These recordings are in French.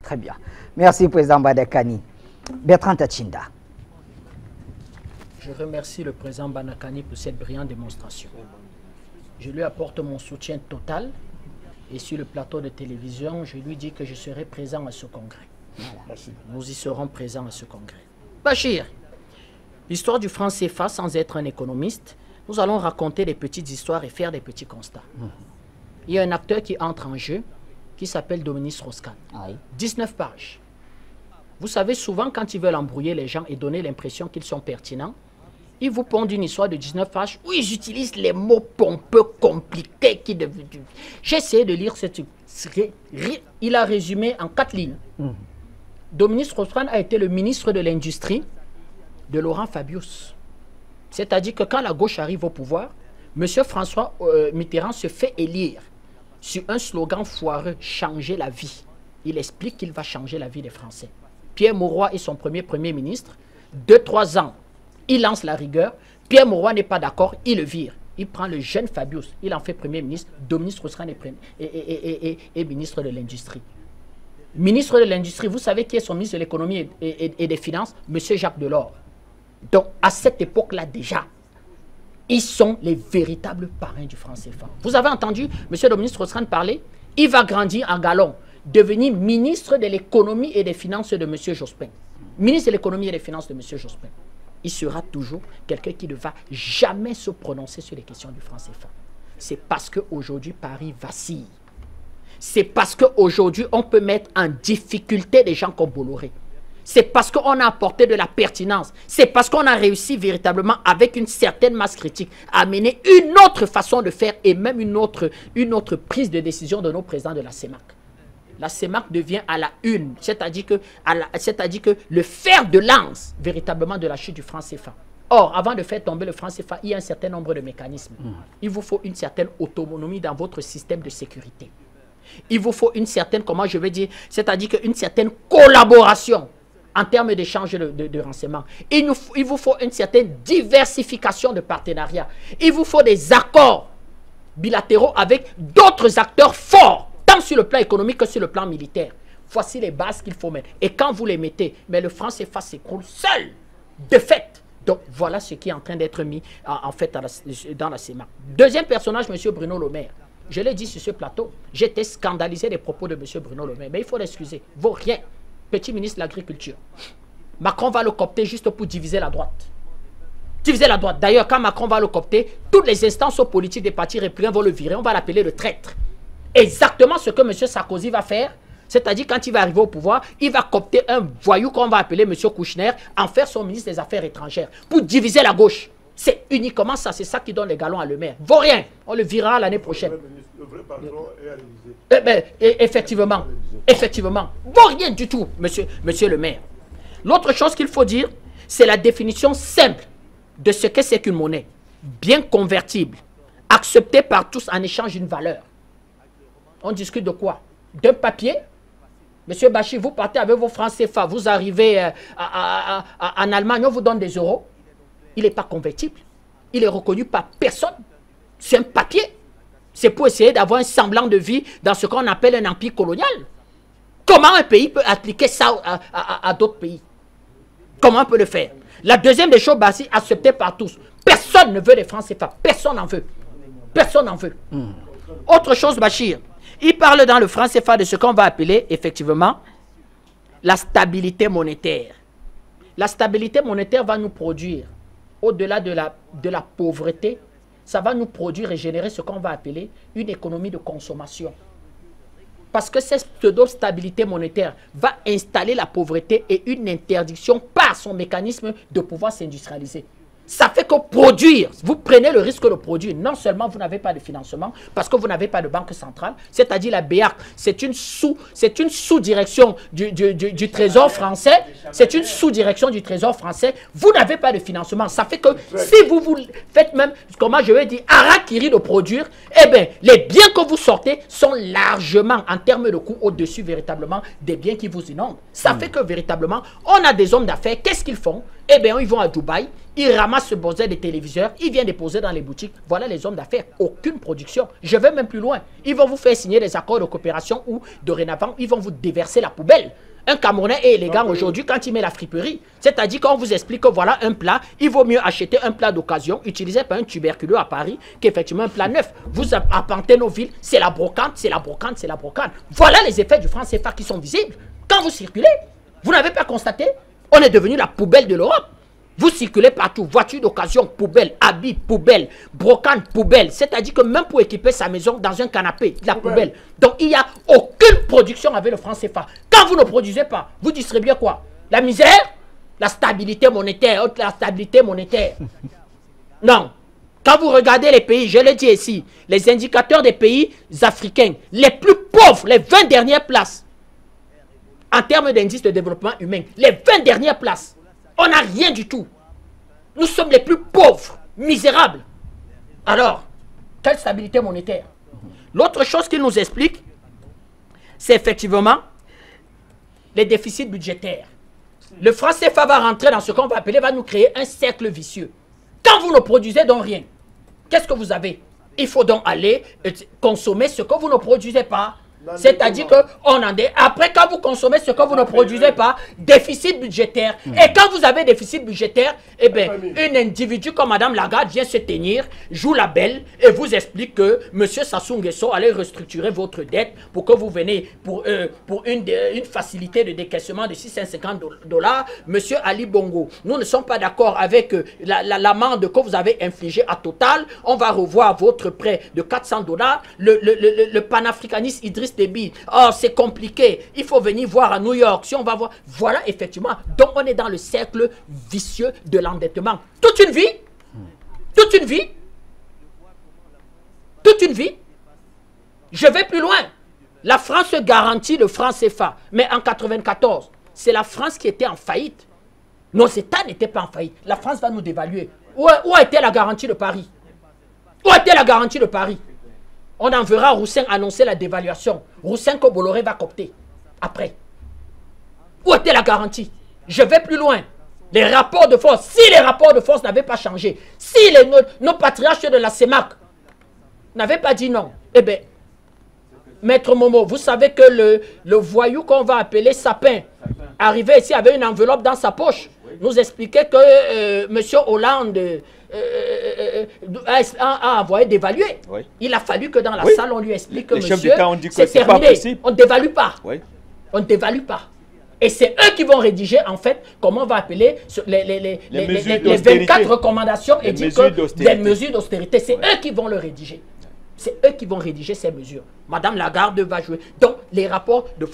Très bien. Merci, Président Banakani. Bertrand Tachinda. Je remercie le président Banakani pour cette brillante démonstration. Je lui apporte mon soutien total et sur le plateau de télévision, je lui dis que je serai présent à ce congrès. Voilà. Nous y serons présents à ce congrès. Bachir, l'histoire du franc CFA, sans être un économiste, nous allons raconter des petites histoires et faire des petits constats. Il y a un acteur qui entre en jeu, qui s'appelle Dominique Strauss-Kahn. 19 pages. Vous savez, souvent, quand ils veulent embrouiller les gens et donner l'impression qu'ils sont pertinents, ils vous pondent une histoire de 19 pages où ils utilisent les mots pompeux, compliqués. J'ai essayé de lire cette... Il a résumé en 4 lignes. Dominique Strauss-Kahn a été le ministre de l'Industrie de Laurent Fabius. C'est-à-dire que quand la gauche arrive au pouvoir, M. François Mitterrand se fait élire sur un slogan foireux, changer la vie. Il explique qu'il va changer la vie des Français. Pierre Mauroy est son premier ministre. 2-3 ans, il lance la rigueur. Pierre Mauroy n'est pas d'accord, il le vire. Il prend le jeune Fabius, il en fait premier ministre. Dominique Strauss-Kahn est ministre de l'Industrie. Ministre de l'Industrie, vous savez qui est son ministre de l'Économie et des Finances? Monsieur Jacques Delors. Donc, à cette époque-là déjà, ils sont les véritables parrains du franc CFA. Vous avez entendu M. Dominique Strauss-Kahn parler? Il va grandir en galon, devenir ministre de l'Économie et des Finances de M. Jospin. Ministre de l'Économie et des Finances de M. Jospin. Il sera toujours quelqu'un qui ne va jamais se prononcer sur les questions du franc CFA. C'est parce qu'aujourd'hui, Paris vacille. C'est parce qu'aujourd'hui, on peut mettre en difficulté des gens comme Bolloré. C'est parce qu'on a apporté de la pertinence. C'est parce qu'on a réussi véritablement, avec une certaine masse critique, à amener une autre façon de faire et même une autre prise de décision de nos présidents de la CEMAC. La CEMAC devient à la une, c'est-à-dire que le fer de lance véritablement de la chute du franc CFA. Or, avant de faire tomber le franc CFA, il y a un certain nombre de mécanismes. Il vous faut une certaine autonomie dans votre système de sécurité. Il vous faut une certaine, comment je vais dire, c'est-à-dire qu'une certaine collaboration en termes d'échange de renseignements. Il vous faut une certaine diversification de partenariats. Il vous faut des accords bilatéraux avec d'autres acteurs forts, tant sur le plan économique que sur le plan militaire. Voici les bases qu'il faut mettre. Et quand vous les mettez, mais le franc CFA s'écroule seul, de fait. Donc voilà ce qui est en train d'être mis en fait dans la CEMAC. Deuxième personnage, M. Bruno Le Maire. Je l'ai dit sur ce plateau. J'étais scandalisé des propos de M. Bruno Le Maire. Mais il faut l'excuser. Vaut rien. Petit ministre de l'Agriculture. Macron va le coopter juste pour diviser la droite. Diviser la droite. D'ailleurs, quand Macron va le coopter, toutes les instances politiques des partis républicains vont le virer. On va l'appeler le traître. Exactement ce que M. Sarkozy va faire. C'est-à-dire, quand il va arriver au pouvoir, il va coopter un voyou qu'on va appeler M. Kouchner, en faire son ministre des Affaires étrangères, pour diviser la gauche. C'est uniquement ça, c'est ça qui donne les galons à Le Maire. Vaut rien, on le virera l'année prochaine. Le vrai patron est réalisé. Effectivement. Vaut rien du tout, monsieur Le Maire. L'autre chose qu'il faut dire, c'est la définition simple de ce que c'est qu'une monnaie. Bien convertible, acceptée par tous en échange d'une valeur. On discute de quoi? D'un papier? Monsieur Bachir, vous partez avec vos francs CFA, vous arrivez en Allemagne, on vous donne des euros. Il n'est pas convertible. Il est reconnu par personne. C'est un papier. C'est pour essayer d'avoir un semblant de vie dans ce qu'on appelle un empire colonial. Comment un pays peut appliquer ça à d'autres pays? Comment on peut le faire? La deuxième des choses, Bachir, acceptée par tous. Personne ne veut des francs CFA. Personne n'en veut. Personne n'en veut. Autre chose, Bachir. Il parle dans le franc CFA de ce qu'on va appeler, effectivement, la stabilité monétaire. La stabilité monétaire va nous produire, au-delà de la pauvreté, ça va nous produire et générer ce qu'on va appeler une économie de consommation. Parce que cette pseudo-stabilité monétaire va installer la pauvreté et une interdiction par son mécanisme de pouvoir s'industrialiser. Ça fait que produire, vous prenez le risque de produire. Non seulement vous n'avez pas de financement, parce que vous n'avez pas de banque centrale, c'est-à-dire la BEAC, c'est une sous-direction du Trésor français. C'est une sous-direction du Trésor français. Vous n'avez pas de financement. Ça fait que si vous faites même, comment je vais dire, harakiri de produire, eh bien, les biens que vous sortez sont largement, en termes de coût, au-dessus véritablement des biens qui vous inondent. Ça fait que véritablement, on a des hommes d'affaires, qu'est-ce qu'ils font? Eh bien, ils vont à Dubaï, ils ramassent ce bordel des téléviseurs, ils viennent déposer dans les boutiques. Voilà les hommes d'affaires. Aucune production. Je vais même plus loin. Ils vont vous faire signer des accords de coopération où, dorénavant, ils vont vous déverser la poubelle. Un Camerounais est élégant aujourd'hui quand il met la friperie. C'est-à-dire qu'on vous explique que voilà un plat, il vaut mieux acheter un plat d'occasion utilisé par un tuberculeux à Paris qu'effectivement un plat neuf. Vous apportez nos villes, c'est la brocante, c'est la brocante, c'est la brocante. Voilà les effets du franc CFA qui sont visibles. Quand vous circulez, vous n'avez pas constaté? On est devenu la poubelle de l'Europe. Vous circulez partout, voiture d'occasion, poubelle, habits, poubelle, brocante, poubelle. C'est-à-dire que même pour équiper sa maison dans un canapé, la poubelle. Donc il n'y a aucune production avec le franc CFA. Quand vous ne produisez pas, vous distribuez quoi? La misère? La stabilité monétaire, la stabilité monétaire. Non. Quand vous regardez les pays, je l'ai dit ici, les indicateurs des pays africains, les plus pauvres, les 20 dernières places, en termes d'indice de développement humain, les 20 dernières places, on n'a rien du tout. Nous sommes les plus pauvres, misérables. Alors, quelle stabilité monétaire? L'autre chose qu'il nous explique, c'est effectivement les déficits budgétaires. Le franc CFA va rentrer dans ce qu'on va appeler, va nous créer un cercle vicieux. Quand vous ne produisez donc rien, qu'est-ce que vous avez? Il faut donc aller consommer ce que vous ne produisez pas. C'est-à-dire que après, quand vous consommez ce que vous ne produisez pas, déficit budgétaire. Et quand vous avez déficit budgétaire, eh bien, un individu comme Madame Lagarde vient se tenir, joue la belle et vous explique que M. Sassou Nguesso allait restructurer votre dette pour que vous venez pour une facilité de décaissement de 650 $. M. Ali Bongo, nous ne sommes pas d'accord avec l'amende que vous avez infligée à Total. On va revoir votre prêt de 400 $. Le panafricaniste Idriss Déby, oh c'est compliqué, il faut venir voir à New York, si on va voir, voilà effectivement, donc on est dans le cercle vicieux de l'endettement. Toute une vie, je vais plus loin, la France garantit le franc CFA, mais en 94, c'est la France qui était en faillite, nos États n'étaient pas en faillite, la France va nous dévaluer. Où a été la garantie de Paris? Où a été la garantie de Paris? On enverra Roussin annoncer la dévaluation. Roussin que Bolloré va copter. Après. Où était la garantie? Je vais plus loin. Les rapports de force. Si les rapports de force n'avaient pas changé, si nos patriarches de la CEMAC n'avaient pas dit non, eh bien, Maître Momo, vous savez que le voyou qu'on va appeler Sapin, arrivé ici avec une enveloppe dans sa poche, nous expliquait que M. Hollande a envoyé d'évaluer. Oui. Il a fallu que dans la salle, on lui explique que monsieur, c'est terminé. On ne dévalue pas. Oui. On ne dévalue pas. Et c'est eux qui vont rédiger, en fait, comment on va appeler les 24 recommandations et dire que des mesures d'austérité. C'est eux qui vont le rédiger. C'est eux qui vont rédiger ces mesures. Madame Lagarde va jouer. Donc, les rapports de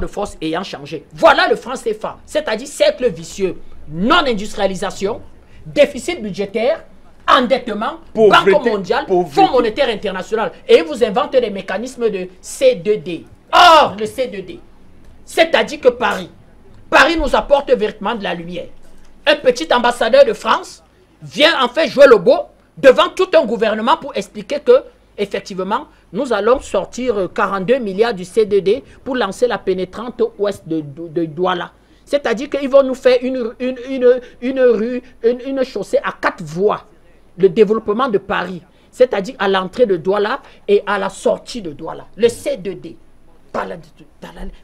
force ayant changé. Voilà le franc CFA. C'est-à-dire cercle vicieux, non-industrialisation, déficit budgétaire, endettement, Banque mondiale, Fonds monétaire international. Et ils vous inventent des mécanismes de C2D. Or, le C2D, c'est-à-dire que Paris nous apporte véritablement de la lumière. Un petit ambassadeur de France vient en fait jouer le beau devant tout un gouvernement pour expliquer que, effectivement, nous allons sortir 42 milliards du C2D pour lancer la pénétrante ouest de Douala. C'est-à-dire qu'ils vont nous faire une chaussée à 4 voies. Le développement de Paris, c'est-à-dire à l'entrée de Douala et à la sortie de Douala. Le C2D.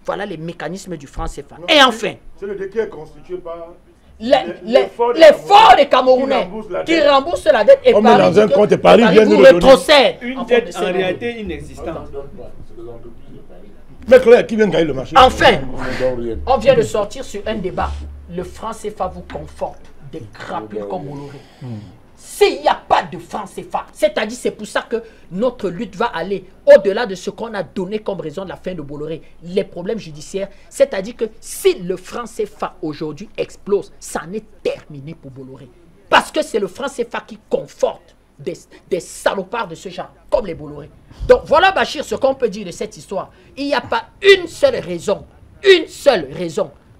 Voilà les mécanismes du franc CFA. Et enfin, c'est le décret constitué par les fonds des Camerounais qui remboursent la dette et on met dans un compte et Paris vient nous retrocède une dette en réalité inexistante. Mais Claire, qui vient gagner le marché? Enfin, on vient de sortir sur un débat. Le franc CFA vous conforte des crapules comme Bolloré. S'il n'y a pas de franc CFA, c'est-à-dire c'est pour ça que notre lutte va aller au-delà de ce qu'on a donné comme raison de la fin de Bolloré, les problèmes judiciaires, c'est-à-dire que si le franc CFA aujourd'hui explose, ça en est terminé pour Bolloré. Parce que c'est le franc CFA qui conforte des salopards de ce genre, comme les Bolloré. Donc voilà Bachir ce qu'on peut dire de cette histoire. Il n'y a pas une seule raison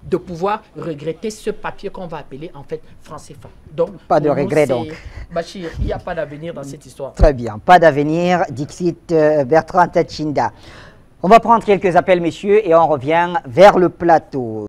de pouvoir regretter ce papier qu'on va appeler en fait franc CFA. Donc, pas de regret donc. Bachir, il n'y a pas d'avenir dans cette histoire. Très bien, pas d'avenir, dixit Bertrand Tachinda. On va prendre quelques appels, messieurs, et on revient vers le plateau.